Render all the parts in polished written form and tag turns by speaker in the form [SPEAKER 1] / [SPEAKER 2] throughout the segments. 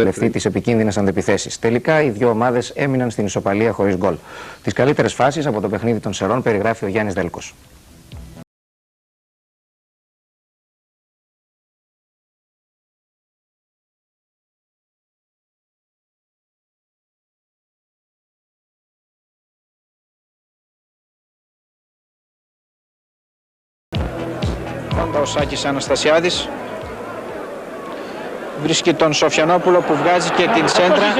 [SPEAKER 1] Δευτεί τις επικίνδυνες αντεπιθέσεις. Τελικά οι δύο ομάδες έμειναν στην ισοπαλία χωρίς γκολ. Τις καλύτερες φάσεις από το παιχνίδι των Σερών περιγράφει ο Γιάννης Δέλκος.
[SPEAKER 2] Πάντα ο Σάκης Αναστασιάδης βρίσκει τον Σοφιανόπουλο που βγάζει και την σέντρα.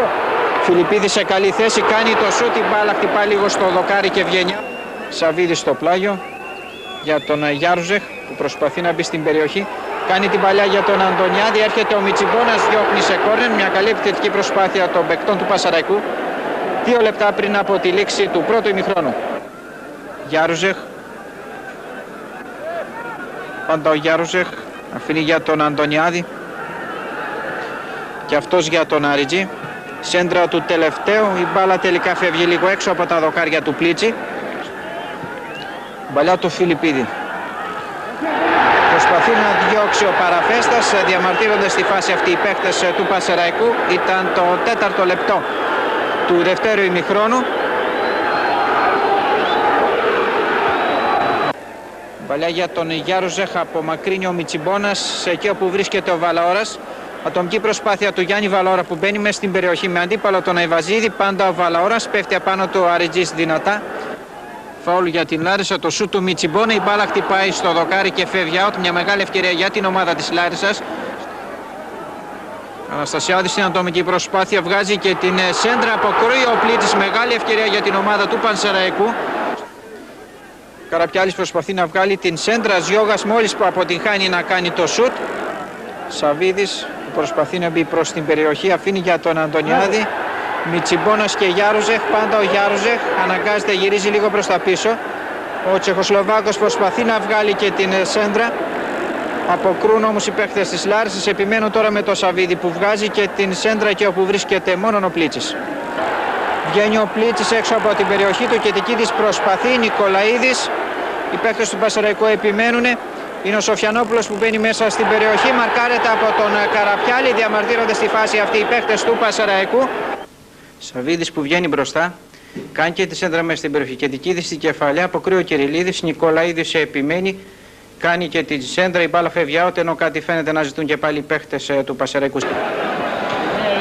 [SPEAKER 2] Φιλιππίδης σε καλή θέση, κάνει το σούτ, η μπάλα χτυπά λίγο στο δοκάρι και βγαίνει. Σαβίδης στο πλάγιο για τον Γιάρουζεχ που προσπαθεί να μπει στην περιοχή. Κάνει την παλιά για τον Αντωνιάδη, έρχεται ο Μιτσιμπόνας, διώχνει σε κόρνερ, μια καλή επιθετική προσπάθεια των παικτών του Πασαραϊκού. 2 λεπτά πριν από τη λήξη του πρώτου ημιχρόνου. Γιάρουζεχ. Πάντα ο Γιάρουζεχ αφήνει για τον Αντωνιάδη και αυτός για τον Αριτζή. Σέντρα του τελευταίου, η μπάλα τελικά φεύγει λίγο έξω από τα δοκάρια του Πλίτσι. Μπαλιά του Φιλιππίδη. Προσπαθεί να διώξει ο Παραφέστας, διαμαρτύρονται στη φάση αυτή οι παίχτες του Πασεραϊκού. Ήταν το 4ο λεπτό του δευτέρου ημιχρόνου. Μπαλιά για τον Γιάρουζεχ, απομακρύνει ο Μιτσιμπόνας σε εκεί όπου βρίσκεται ο Βαλαώρας. Ατομική προσπάθεια του Γιάννη Βαλαώρα που μπαίνει μέσα στην περιοχή με αντίπαλο τον Αϊβαζίδη. Πάντα ο Βαλαώρας, πέφτει απάνω του Αριτζής δυνατά. Φάουλ για την Λάρισα, το σούτ του Μιτσιμπόνα, η μπάλα χτυπάει στο δοκάρι και φεύγει out. Μια μεγάλη ευκαιρία για την ομάδα της Λάρισας. Αναστασιάδης στην ατομική προσπάθεια, βγάζει και την σέντρα, αποκρούει ο Πλίτσης, μεγάλη ευκαιρία για την ομάδα του Πανσεραϊκού. Καραπιάλης προσπαθεί να βγάλει την σέντρα, Ζιώγας μόλις που αποτυγχάνει να κάνει το σούτ. Σαβίδης που προσπαθεί να μπει προς την περιοχή, αφήνει για τον Αντωνιάδη. Μιτσιμπόνας και Γιάρουζεχ, πάντα ο Γιάρουζεχ αναγκάζεται, γυρίζει λίγο προς τα πίσω. Ο Τσεχοσλοβάκος προσπαθεί να βγάλει και την σέντρα. Αποκρούν όμως οι παίκτες της Λάρισας, επιμένουν τώρα με το Σαβίδη που βγάζει και την σέντρα και όπου βρίσκεται μόνο ο Πλίτσης. Βγαίνει ο Πλίτσης έξω από την περιοχή του και εκεί της προσπαθεί, Νικολαίδης. Οι παίκτες του Πασαραϊκού επιμένουν. Είναι ο Σοφιανόπουλος που μπαίνει μέσα στην περιοχή, μαρκάρεται από τον Καραπιάλη, διαμαρτύρονται στη φάση αυτή οι παίκτες του Πασαραϊκού. Σαβίδης που βγαίνει μπροστά, κάνει και τη σέντρα μέσα στην περιοχή. Κετικίδης στην κεφαλαία, αποκρούει ο Κυριλίδης, Νικολαίδης επιμένει, κάνει και τη σέντρα, η μπάλα φεύγει out, ενώ κάτι φαίνεται να ζητούν και πάλι οι παίκτες του Πασαραϊκού.